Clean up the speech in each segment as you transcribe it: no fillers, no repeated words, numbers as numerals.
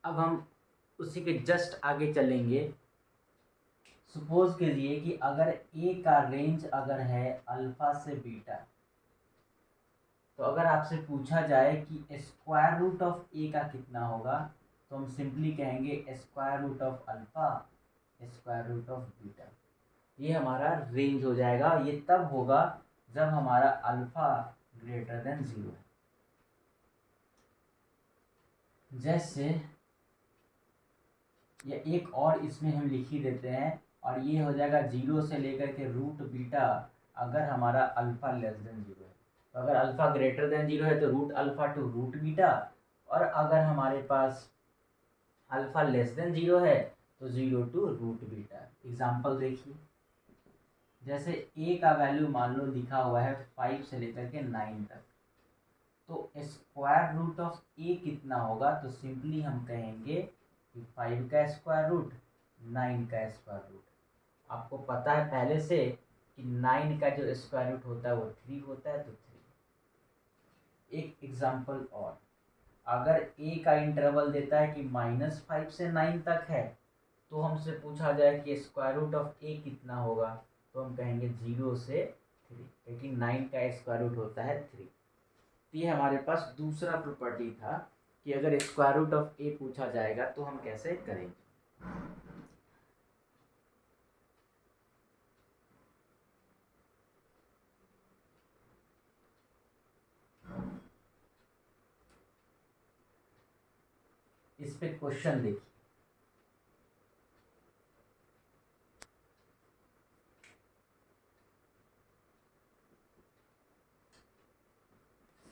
अब हम उसी के जस्ट आगे चलेंगे। सपोज कीजिए कि अगर ए का रेंज अगर है अल्फा से बीटा, तो अगर आपसे पूछा जाए कि स्क्वायर रूट ऑफ ए का कितना होगा, तो हम सिंपली कहेंगे square root of alpha square root of beta. ये हमारा रेंज हो जाएगा। ये तब होगा जब हमारा अल्फा ग्रेटर देन 0 है। जैसे या एक और इसमें हम लिख ही देते हैं, और ये हो जाएगा 0 से लेकर के रूट बीटा अगर हमारा अल्फा लेस देन 0 है। तो अगर अल्फा ग्रेटर देन 0 है तो root alpha to root beta, और अगर हमारे पास अल्फा लेस देन 0 है तो 0 टू रूट बीटा। एग्जाम्पल देखिए, जैसे ए का वैल्यू मान लो लिखा हुआ है 5 से लेकर के 9 तक, तो स्क्वायर रूट ऑफ ए कितना होगा, तो सिंपली हम कहेंगे कि 5 का स्क्वायर रूट 9 का स्क्वायर रूट। आपको पता है पहले से कि 9 का जो स्क्वायर रूट होता है वो 3 होता है, तो 3। एक एग्जांपल और, अगर ए का इंटरवल देता है कि -5 से 9 तक है, तो हमसे पूछा जाए कि स्क्वायर रूट ऑफ ए कितना होगा, तो हम कहेंगे 0 से 3, क्योंकि 9 का स्क्वायर रूट होता है 3। ये हमारे पास दूसरा प्रॉपर्टी था कि अगर स्क्वायर रूट ऑफ ए पूछा जाएगा तो हम कैसे करेंगे। इस पे क्वेश्चन देखिए,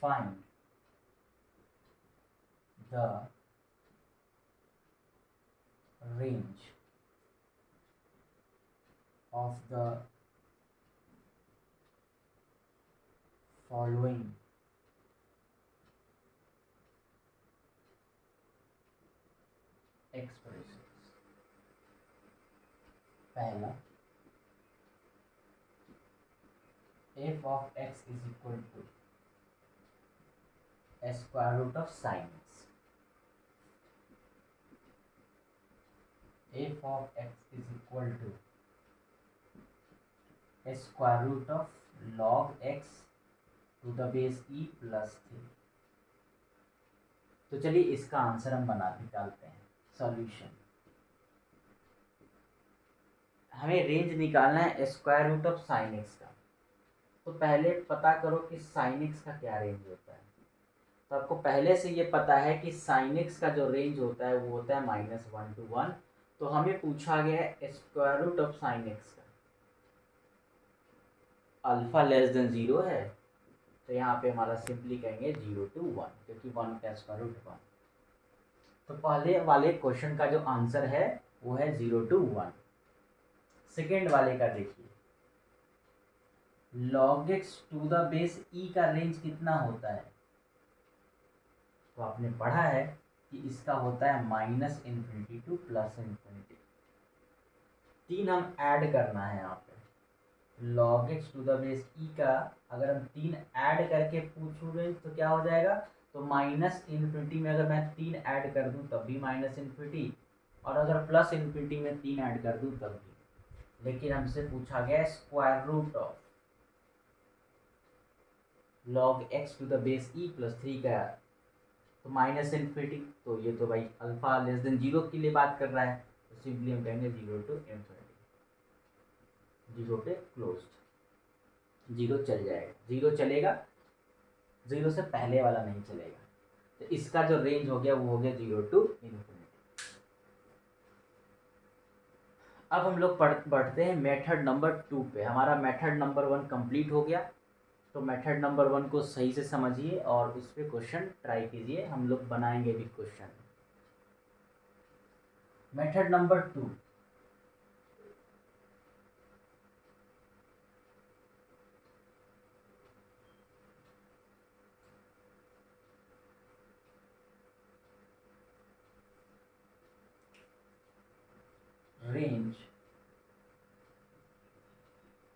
find the range of the following expressions. पहला, f of x is equal to square root of sin x। f of x is equal to square root of log x to the base e plus 3। तो चलिए इसका answer हम निकालते हैं। Solution, हमें range निकालना है square root of sine x का। तो पहले पता करो कि साइन एक्स का क्या रेंज होता है। तो आपको पहले से ये पता है कि साइन एक्स का जो रेंज होता है वो होता है -1 to 1। तो हमें पूछा गया है square root of sine x का। अल्फा लेस देन 0 है, तो यहाँ पे हमारा सिंपली कहेंगे 0 to 1, क्योंकि 1 का स्क्वायर रूट 1। तो पहले वाले क्वेश्चन का जो आंसर है वो है 0 to 1। सेकेंड वाले का देखिए, log x to the base e का रेंज कितना होता है। तो आपने पढ़ा है कि इसका होता है -∞ टू +∞। 3 हम ऐड करना है यहाँ पे। log x to the base e का अगर हम 3 ऐड करके पूछोगे तो क्या हो जाएगा, तो -∞ में अगर मैं 3 ऐड कर दूं तब भी -∞, और अगर +∞ में 3 ऐड कर दूं तब भी। लेकिन हमसे पूछा गया square root of log x to the base e plus 3 का, तो -∞। तो ये तो भाई अल्फा लेस देन 0 के लिए बात कर रहा है, तो सिंपली हम कहेंगे 0 to ∞। 0 पे क्लोज्ड, 0 चल जाएगा, 0 चलेगा, 0 से पहले वाला नहीं चलेगा। तो इसका जो रेंज हो गया वो हो गया 0 to ∞। अब हम लोग बढ़ते हैं मेथड नंबर 2 पे। हमारा मेथड नंबर 1 कंप्लीट हो गया। तो मेथड नंबर 1 को सही से समझिए और इस पे क्वेश्चन ट्राई कीजिए, हम लोग बनाएंगे भी question. Method number 2, range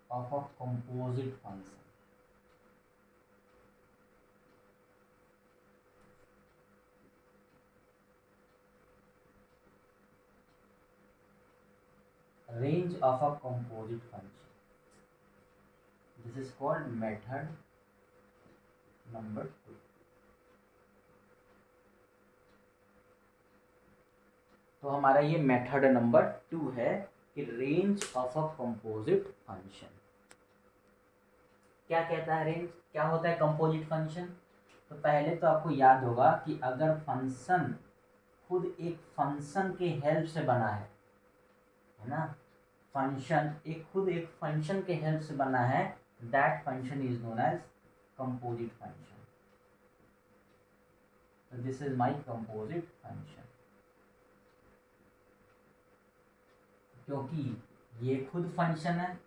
of a composite function. range of a composite function. This is called method number 2. तो हमारा ये मेथड नंबर 2 है कि range of a composite function. क्या कहता है रेंज, क्या होता है कंपोजिट फंक्शन? तो पहले तो आपको याद होगा कि अगर फंक्शन खुद एक फंक्शन के हेल्प से बना है ना, फंक्शन खुद एक फंक्शन के हेल्प से बना है, that function is known as composite function. तो this is my composite function, क्योंकि ये खुद फंक्शन है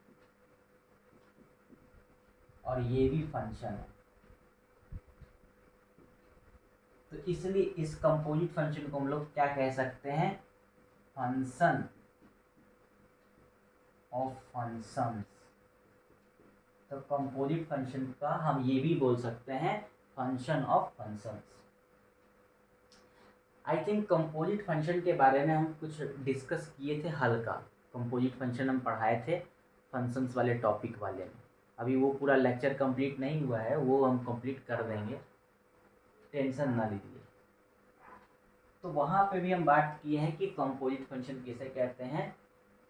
और ये भी फंक्शन है, तो इसलिए इस कंपोजिट फंक्शन को हम लोग क्या कह सकते हैं? Function of functions. तो कंपोजिट फंक्शन का हम ये भी बोल सकते हैं function of functions. I think composite function के बारे में हम कुछ डिस्कस किए थे हल्का। कंपोजिट फंक्शन हम पढ़ाए थे फंक्शंस वाले टॉपिक वाले में। अभी वो पूरा लेक्चर कंप्लीट नहीं हुआ है, वो हम कंप्लीट कर देंगे, टेंशन ना लीजिए। तो वहाँ पे भी हम बात किए हैं कि कंपोजिट फंक्शन किसे कहते हैं।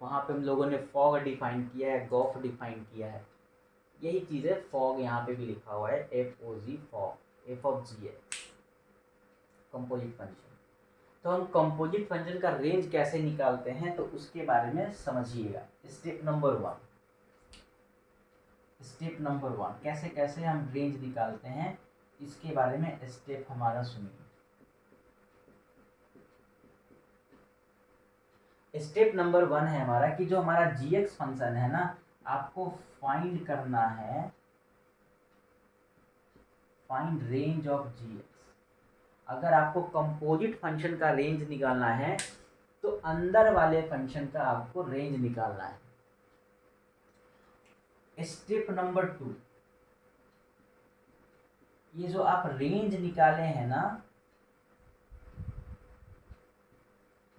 वहाँ पे हम लोगों ने फॉग डिफाइन किया है, गॉफ डिफाइन किया है। यही चीज़ है फॉग, यहाँ पे भी लिखा हुआ है FOG, fog, F of G है कंपोजिट फंक्शन। तो हम कंपोजिट फंक्शन का रेंज कैसे निकालते हैं तो उसके बारे में समझिएगा। स्टेप नंबर 1 कैसे कैसे हम रेंज निकालते हैं, इसके बारे में स्टेप हमारा सुनिए। स्टेप नंबर 1 है हमारा कि जो हमारा gx फंक्शन है ना, आपको फाइंड करना है, फाइंड रेंज ऑफ gx। अगर आपको कंपोजिट फंक्शन का रेंज निकालना है तो अंदर वाले फंक्शन का आपको रेंज निकालना है। स्टेप नंबर 2, ये जो आप रेंज निकाले हैं ना,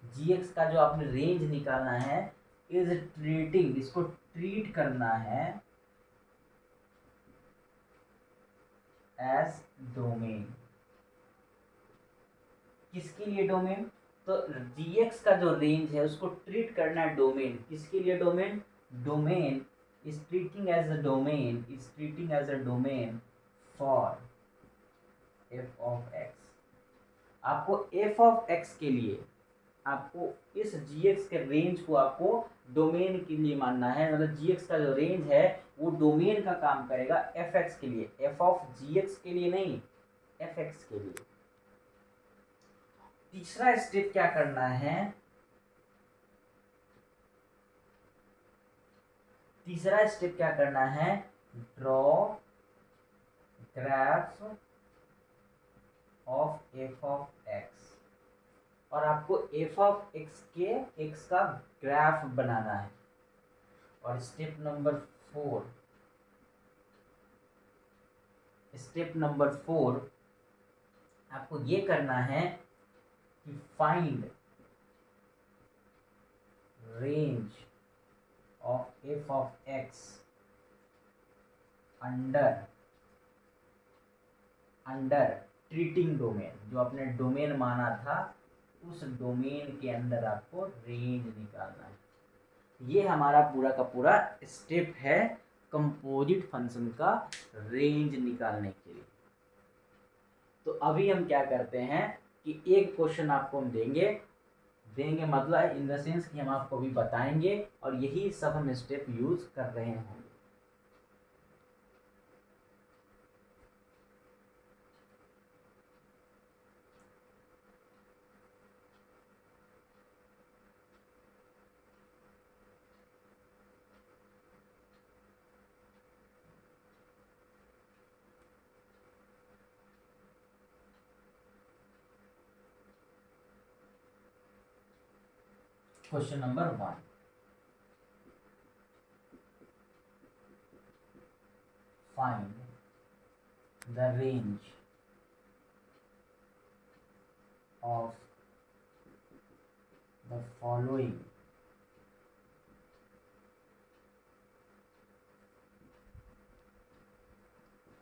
gx का जो आपने रेंज निकालना है, इज ट्रीटिंग, इसको ट्रीट करना है एज डोमेन। किसके लिए डोमेन? तो gx का जो रेंज है उसको ट्रीट करना है डोमेन। किसके लिए domain? Domain is treating as a domain for f of x। आपको f of x के लिए आपको इस gx के रेंज को आपको डोमेन के लिए मानना है। मतलब gx का जो रेंज है वो डोमेन का काम करेगा fx के लिए, f of gx के लिए नहीं, fx के लिए। तीसरा स्टेप क्या करना है? तीसरा स्टेप क्या करना है? Draw graph of f of x, और आपको f of x के x का ग्राफ बनाना है। और स्टेप नंबर 4 आपको ये करना है कि find range of f of x under treating domain. जो आपने डोमेन माना था उस डोमेन के अंदर आपको रेंज निकालना है। ये हमारा पूरा का पूरा स्टेप है कंपोजिट फंक्शन का रेंज निकालने के लिए। तो अभी हम क्या करते हैं कि एक क्वेश्चन आपको हम देंगे मतलब इन द सेंस कि हम आपको भी बताएंगे और यही सब हम स्टेप यूज कर रहे होंगे। Question number 1, find the range of the following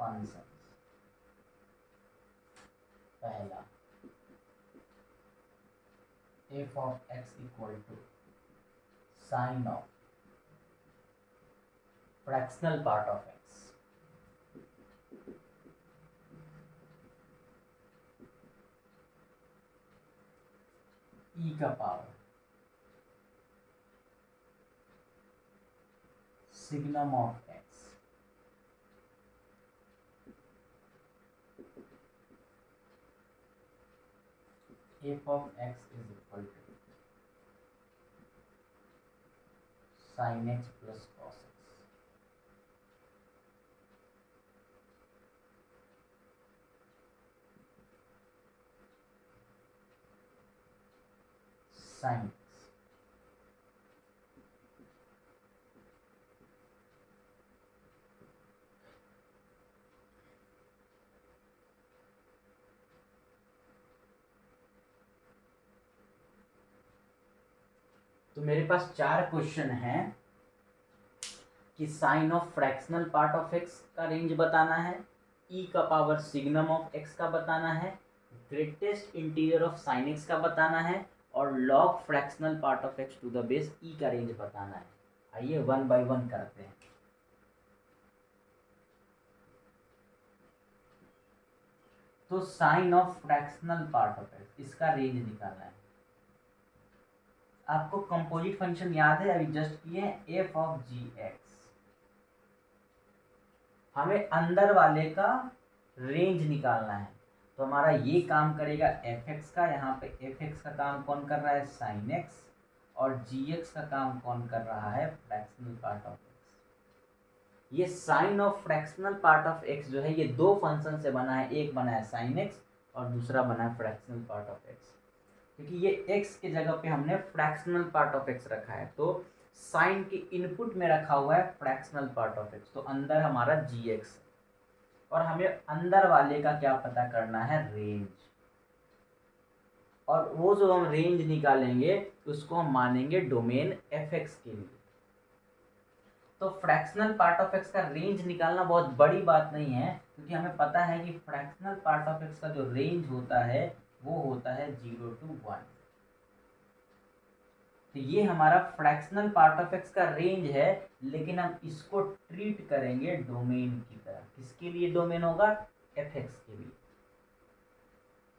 function. पहला f of x equal to sine of fractional part of x e का power signum of x f of x is equal to sine x plus cos x. Sine तो मेरे पास 4 question हैं कि sine of fractional part of x का range बताना है, ई का पावर सिग्नम ऑफ एक्स का बताना है, greatest interior of sine x का बताना है और log fractional part of x to the base e का रेंज बताना है। आइए 1 बाय 1 करते हैं। तो sine of fractional part of x, इसका रेंज निकालना है। आपको कंपोजिट फंक्शन याद है, अभी जस्ट किए, एफ ऑफ जी एक्स। हमें अंदर वाले का रेंज निकालना है, तो हमारा ये काम करेगा एफ एक्स का। यहाँ पे एफ एक्स का काम कौन कर रहा है, साइन एक्स, और जी एक्स का काम कौन कर रहा है, फ्रैक्शनल पार्ट ऑफ एक्स। ये sine of fractional part of x जो है ये 2 फंक्शन से बना है, एक बना है साइन एक्स और दूसरा बना है फ्रैक्शनल पार्ट ऑफ एक्स। क्योंकि ये x के जगह पे हमने फ्रैक्शनल पार्ट ऑफ x रखा है, तो साइन के इनपुट में रखा हुआ है फ्रैक्शनल पार्ट ऑफ x, तो अंदर हमारा gx और हमें अंदर वाले का क्या पता करना है, रेंज। और वो जो हम रेंज निकालेंगे उसको हम मानेंगे डोमेन fx के लिए। तो फ्रैक्शनल पार्ट ऑफ x का रेंज निकालना बहुत बड़ी बात नहीं है, क्योंकि हमें पता है कि फ्रैक्शनल पार्ट ऑफ x का जो रेंज होता है वो होता है 0 to 1। तो ये हमारा फ्रैक्शनल पार्ट ऑफ एक्स का रेंज है, लेकिन हम इसको ट्रीट करेंगे डोमेन की तरह। किसके लिए डोमेन होगा, एफ एक्स के लिए।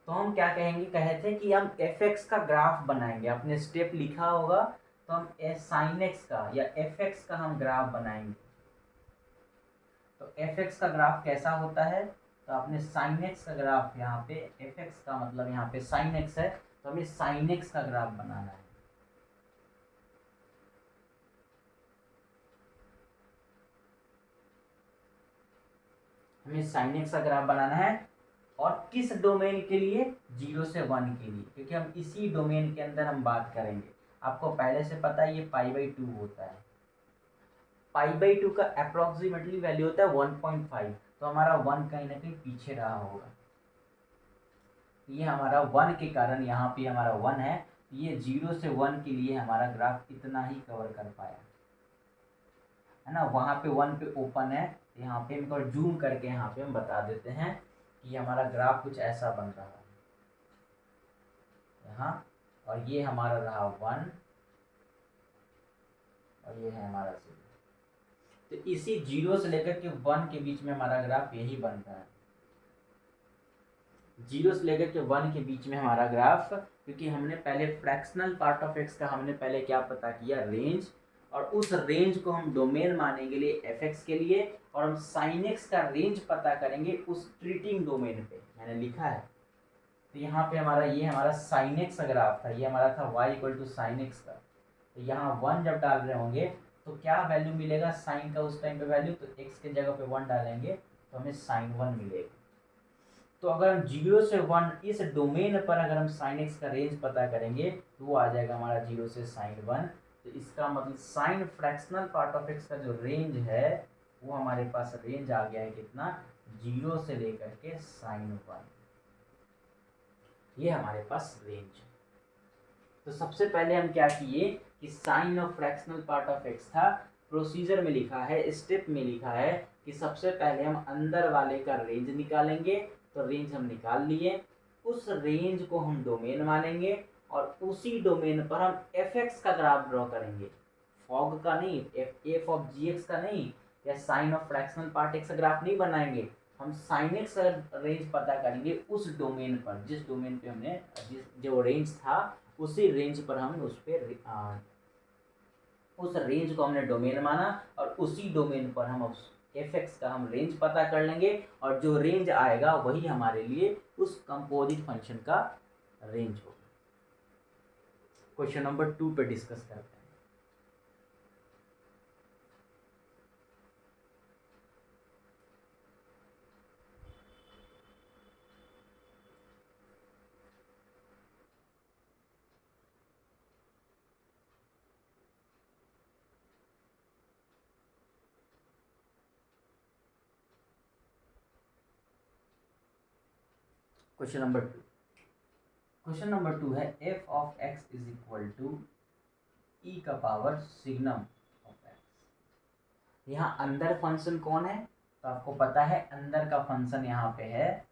तो हम क्या कहेंगे, कहे थे कि हम एफ एक्स का ग्राफ बनाएंगे। आपने स्टेप लिखा होगा, तो हम साइन एक्स का या एफ एक्स का हम ग्राफ बनाएंगे। तो एफ एक्स का ग्राफ कैसा होता है, तो आपने साइन एक्स का ग्राफ, यहाँ पे एफ एक्स का मतलब यहाँ पे साइन एक्स है, तो हमें साइन एक्स का ग्राफ बनाना है। हमें साइन एक्स का ग्राफ बनाना है, और किस डोमेन के लिए, 0 से 1 के लिए, क्योंकि हम इसी डोमेन के अंदर हम बात करेंगे। आपको पहले से पता है ये π/2 होता है। π/2 का अप्रोक्सीमेटली वैल्यू होता है 1.5, तो हमारा 1 कहीं ना कहीं पीछे रहा होगा। ये हमारा 1 के कारण यहाँ पे हमारा 1 है, ये 0 से 1 के लिए हमारा ग्राफ इतना ही कवर कर पाया है ना। वहाँ पे 1 पे ओपन है, यहाँ पे इनको जूम करके यहाँ पे हम बता देते हैं कि हमारा ग्राफ कुछ ऐसा बन रहा है यहाँ, और ये हमारा रहा 1 और ये है हमारा 0। तो इसी 0 से लेकर के 1 के बीच में हमारा ग्राफ यही बन रहा है। 0 से लेकर के 1 के बीच में हमारा ग्राफ, क्योंकि हमने पहले फ्रैक्शनल पार्ट ऑफ एक्स का हमने पहले क्या पता किया, रेंज, और उस रेंज को हम डोमेन मानेंगे लिए एफ एक्स के लिए, और हम साइन एक्स का रेंज पता करेंगे उस ट्रीटिंग डोमेन पे। मैंने लिखा है, तो यहाँ पे हमारा ये हमारा साइन एक्स का ग्राफ था, ये हमारा था y equal to sine x का। तो यहाँ 1 जब डाल रहे होंगे तो क्या वैल्यू मिलेगा साइन का उस टाइम पे वैल्यू, तो x के जगह पे 1 डालेंगे तो हमें साइन 1 मिलेगा। तो अगर हम 0 से 1 इस डोमेन पर अगर हम साइन एक्स का रेंज पता करेंगे तो वो आ जाएगा हमारा 0 से साइन 1। तो इसका मतलब sine fractional part of x का जो रेंज है वो हमारे पास रेंज आ गया है कितना, 0 से लेकर के साइन 1, ये हमारे पास रेंज है। तो सबसे पहले हम क्या किए कि sine of fractional part of x था, प्रोसीजर में लिखा है, स्टेप में लिखा है कि सबसे पहले हम अंदर वाले का रेंज निकालेंगे। तो रेंज हम निकाल लिए, उस रेंज को हम डोमेन मानेंगे और उसी डोमेन पर हम एफ का ग्राफ ड्रॉ करेंगे, फॉग का नहीं, एफ ऑफ जी एक्स का नहीं, या sine of fractional part x का ग्राफ नहीं बनाएंगे। हम साइन एक्स का रेंज पता करेंगे उस डोमेन पर, जिस डोमेन पे हमने जो रेंज था उसी रेंज पर हम उस रेंज को हमने डोमेन माना और उसी डोमेन पर हम एफ एक्स का हम रेंज पता कर लेंगे और जो रेंज आएगा वही हमारे लिए उस कंपोजिट फंक्शन का रेंज होगा। क्वेश्चन नंबर 2 पे डिस्कस करते हैं। क्वेश्चन नंबर 2 है f of x is equal to e का पावर सिग्नम ऑफ एक्स। यहाँ अंदर फंक्शन कौन है, तो आपको पता है अंदर का फंक्शन यहाँ पे है।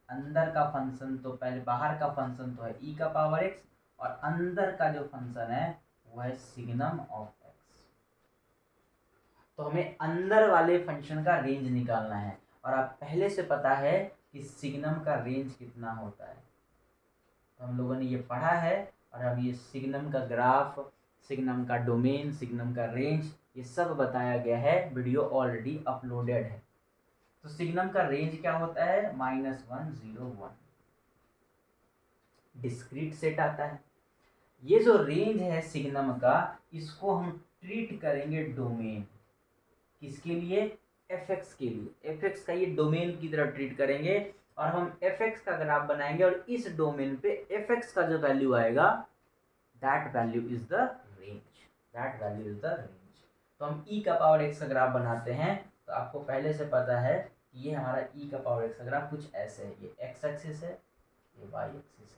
अंदर का फंक्शन तो पहले, बाहर का फंक्शन तो है ई का पावर एक्स और अंदर का जो फंक्शन है वो है सिग्नम ऑफ एक्स। तो हमें अंदर वाले फंक्शन का रेंज निकालना है और आप पहले से पता है कि सिग्नम का रेंज कितना होता है, तो हम लोगों ने ये पढ़ा है। और अब ये सिग्नम का ग्राफ, सिग्नम का डोमेन, सिग्नम का रेंज, ये सब बताया गया है, वीडियो ऑलरेडी अपलोडेड है। तो सिग्नम का रेंज क्या होता है, -1 0 1 डिस्क्रीट सेट आता है। ये जो रेंज है सिग्नम का, इसको हम ट्रीट करेंगे डोमेन, किसके लिए, एफ एक्स के लिए। एफ एक्स का ये डोमेन की तरह ट्रीट करेंगे और हम एफ एक्स का ग्राफ बनाएंगे और इस डोमेन पे एफ एक्स का जो वैल्यू आएगा that value is the range, that value is the range. तो हम ई का पावर एक्स का ग्राफ बनाते हैं। तो आपको पहले से पता है कि ये हमारा ई का पावर एक्स का ग्राफ कुछ ऐसे है, ये एक्स एक्सिस है, ये वाई एक्सिस है।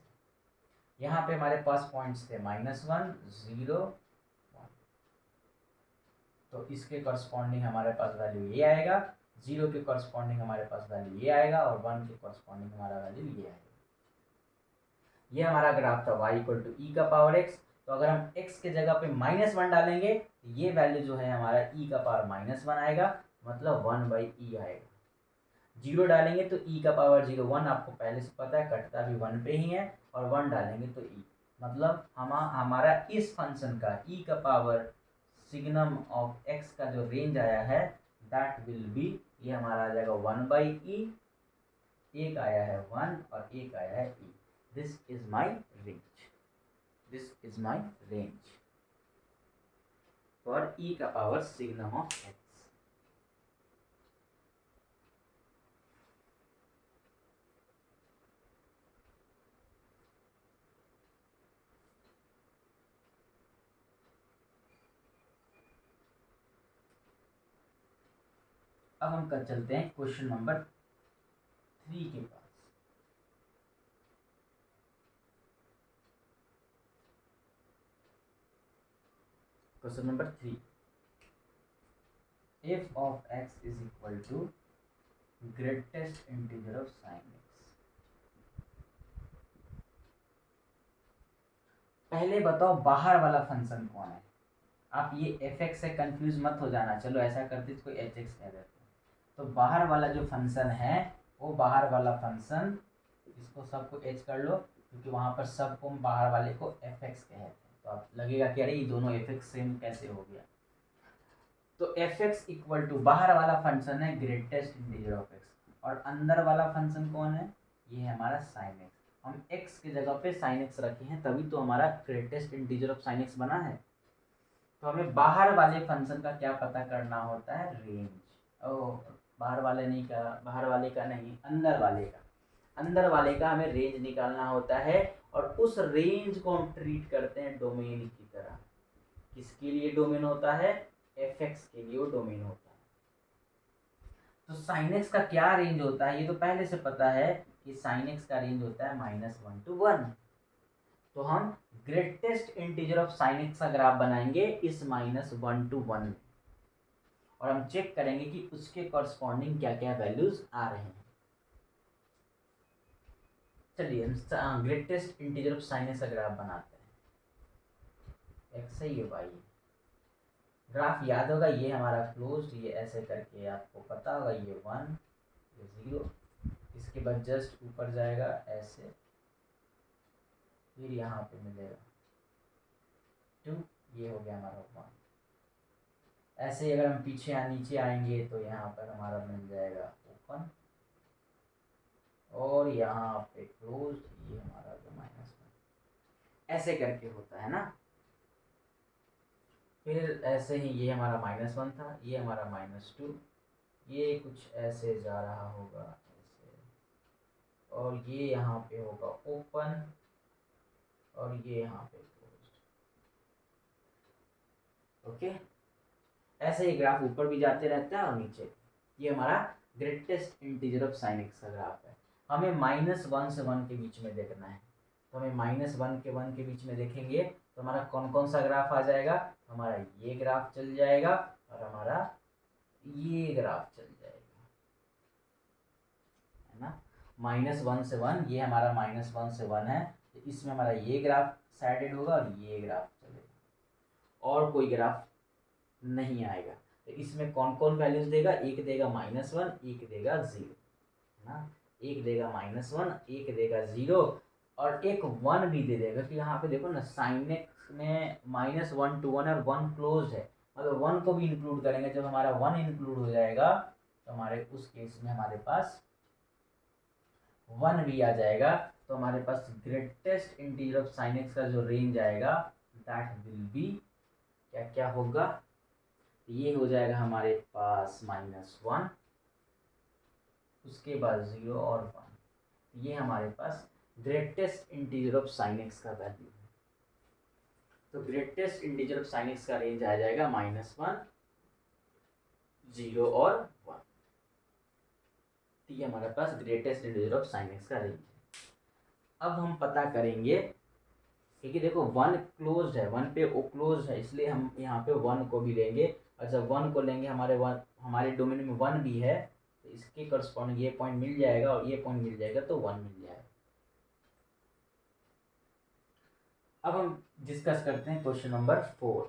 यहाँ पे हमारे पास पॉइंट्स थे -1 0 1, तो इसके करस्पॉन्डिंग हमारे पास वैल्यू ये आएगा, 0 के करस्पॉन्डिंग हमारे पास वैल्यू ये आएगा और 1 के करस्पॉन्डिंग हमारा वैल्यू ये आएगा। ये हमारा ग्राफ था y इक्वल टू ई का पावर x। तो अगर हम x के जगह पे -1 डालेंगे तो ये वैल्यू जो है हमारा e का पावर -1 आएगा, मतलब 1/e आएगा। 0 डालेंगे तो e का पावर 0 1, आपको पहले से पता है कटता भी 1 पे ही है, और 1 डालेंगे तो e, मतलब हमारा इस फंक्शन का e का पावर सिग्नम ऑफ x का जो रेंज आया है दैट विल बी, ये हमारा आ जाएगा 1/e, एक आया है 1 और एक आया है e। This is my range. This is my range for e का पावर सिग्नम ऑफ x। अब हम कर चलते हैं क्वेश्चन नंबर 3 के पास। Question number 3, f of x is equal to greatest integer of sin x। पहले बताओ बाहर वाला फंक्शन कौन है। आप ये एफ एक्स से कंफ्यूज मत हो जाना, चलो ऐसा करते इसको एच एक्स कह देते हैं। तो बाहर वाला जो फंक्शन है वो बाहर वाला फंक्शन, इसको सबको एच कर लो क्योंकि वहाँ पर सबको बाहर वाले को एफ एक्स कहते हैं। तो आप लगेगा कि अरे ये दोनों एफ एक्स सेम कैसे हो गया। तो एफ एक्स इक्वल टू बाहर वाला फंक्शन है ग्रेटेस्ट इंटीजर ऑफ एक्स, और अंदर वाला फंक्शन कौन है, ये है हमारा साइन एक्स। हम एक्स की जगह पे साइन एक्स रखे हैं तभी तो हमारा greatest integer of sine x बना है। तो हमें बाहर वाले फंक्शन का क्या पता करना होता है, रेंज। बाहर वाले का नहीं, अंदर वाले का, अंदर वाले का हमें रेंज निकालना होता है और उस रेंज को हम ट्रीट करते हैं डोमेन की तरह। किसके लिए डोमेन होता है, एफ एक्स के लिए वो डोमेन होता है। तो साइन एक्स का क्या रेंज होता है, ये तो पहले से पता है कि साइन एक्स का रेंज होता है -1 to 1। तो हम greatest integer of sine x का ग्राफ बनाएंगे इस -1 to 1 में। और हम चेक करेंगे कि उसके कॉरस्पॉन्डिंग क्या क्या वैल्यूज आ रहे हैं। चलिए हम greatest integer of sine x का ग्राफ बनाते हैं। एक्स ही है भाई, ग्राफ याद होगा, ये हमारा क्लोज, ये ऐसे करके आपको पता होगा, ये 1 ये 0, इसके बाद जस्ट ऊपर जाएगा ऐसे, फिर यहाँ पे मिलेगा 2, ये हो गया हमारा 1। ऐसे ही अगर हम पीछे नीचे आएंगे तो यहाँ पर हमारा मिल जाएगा ओपन, और यहाँ पे क्लोज, ये हमारा जो -1 ऐसे करके होता है ना। फिर ऐसे ही ये हमारा -1 था, ये हमारा -2, ये कुछ ऐसे जा रहा होगा ऐसे, और ये यहाँ पे होगा ओपन, और ये यहाँ पे क्लोज्ड। ओके, ऐसे ही ग्राफ ऊपर भी जाते रहता है और नीचे। ये हमारा greatest integer of sine x का ग्राफ है। हमें -1 से 1 के बीच में देखना है, तो हमें -1 के 1 के बीच में देखेंगे तो हमारा कौन कौन सा ग्राफ आ जाएगा, हमारा ये ग्राफ चल जाएगा और हमारा ये ग्राफ चल जाएगा, है ना। -1 से 1, ये हमारा -1 से 1 है, तो इसमें हमारा ये ग्राफ साइडेड होगा और ये ग्राफ चलेगा, और कोई ग्राफ नहीं आएगा। तो इसमें कौन कौन वैल्यूज देगा, एक देगा -1, एक देगा 0, है ना। एक देगा -1, एक देगा 0, और एक 1 भी दे देगा। तो यहाँ पे देखो ना, साइन एक्स में -1 to 1 और 1 क्लोज है, मतलब 1 को भी इंक्लूड करेंगे। जब हमारा 1 इंक्लूड हो जाएगा तो हमारे उस केस में हमारे पास 1 भी आ जाएगा, तो हमारे पास greatest integer of sine x का जो रेंज आएगा दैट विल बी क्या क्या होगा, ये हो जाएगा हमारे पास -1, उसके बाद 0 और 1, ये हमारे पास greatest integer of sine x का वैल्यू है। तो greatest integer of sine x का रेंज आ जाएगा -1, 0 और 1। तो ये हमारे पास greatest integer of sine x का रेंज है। अब हम पता करेंगे, क्योंकि देखो 1 क्लोज है, 1 पे ओ क्लोज है, इसलिए हम यहाँ पे 1 को भी लेंगे, और जब 1 को लेंगे हमारे डोमेन में 1 भी है, तो इसके करस्पॉन्डिंग ये पॉइंट मिल जाएगा और ये पॉइंट मिल जाएगा, तो 1 मिल जाएगा। अब हम डिस्कस करते हैं क्वेश्चन नंबर 4।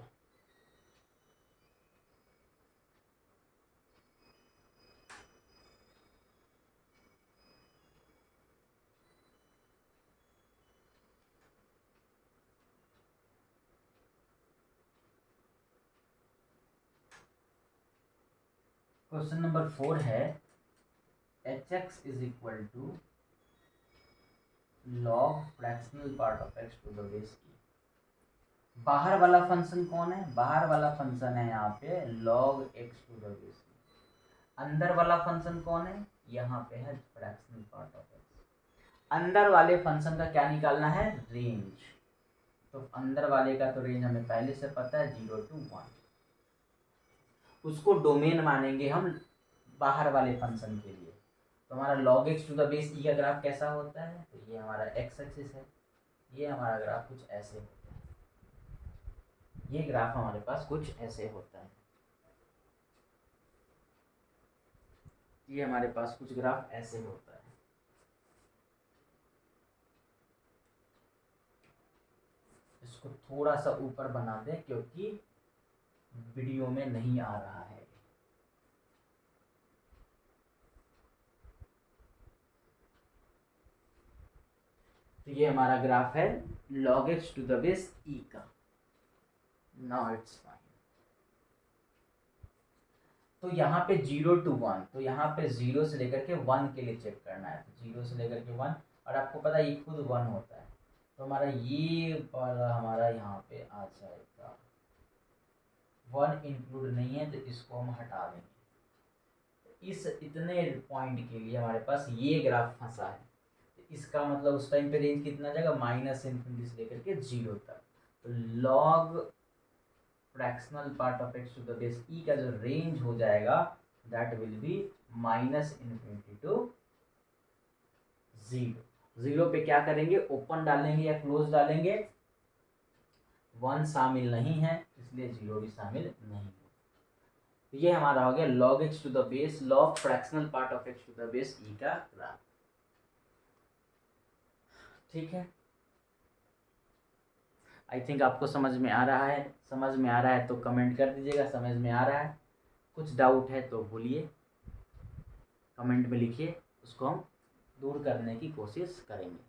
क्वेश्चन नंबर 4 है hx is equal to log fractional part of x to the base e। बाहर वाला फंक्शन कौन है, बाहर वाला फंक्शन है यहाँ पे log x to the base e। अंदर वाला फंक्शन कौन है, यहाँ पे है फ्रैक्शनल पार्ट ऑफ x। अंदर वाले फंक्शन का क्या निकालना है, रेंज। तो अंदर वाले का तो रेंज हमें पहले से पता है 0 to 1, उसको डोमेन मानेंगे हम बाहर वाले फंक्शन के लिए। तो हमारा log x to the base e का ग्राफ कैसा होता है, तो ये हमारा x एक्सिस है, ये हमारा ग्राफ कुछ ऐसे होता है, ये ग्राफ हमारे पास कुछ ऐसे होता है, ये हमारे पास कुछ ग्राफ ऐसे होता है। इसको थोड़ा सा ऊपर बना दें क्योंकि वीडियो में नहीं आ रहा है। तो ये हमारा ग्राफ है log x to the base e का। Now it's fine. तो यहाँ पे 0 to 1, तो यहाँ पे 0 से लेकर के 1 के लिए चेक करना है, तो 0 से लेकर के 1, और आपको पता है ये खुद 1 होता है, तो हमारा ये वाला हमारा यहाँ पे आ जाएगा। 1 इंक्लूड नहीं है तो इसको हम हटा देंगे। इस इतने पॉइंट के लिए हमारे पास ये ग्राफ फंसा है, तो इसका मतलब उस टाइम पे रेंज कितना जाएगा, -∞ से लेकर के 0 तक। तो log fractional part of x to the base e का जो रेंज हो जाएगा दैट विल बी -∞ टू 0। 0 पे क्या करेंगे, ओपन डालेंगे या क्लोज डालेंगे, 1 शामिल नहीं है इसलिए 0 भी शामिल नहीं है। तो ये हमारा हो गया log x to the base log fractional part of x to the base e का ग्राफ। ठीक है, आई थिंक आपको समझ में आ रहा है। समझ में आ रहा है तो कमेंट कर दीजिएगा समझ में आ रहा है। कुछ डाउट है तो बोलिए, कमेंट में लिखिए, उसको हम दूर करने की कोशिश करेंगे।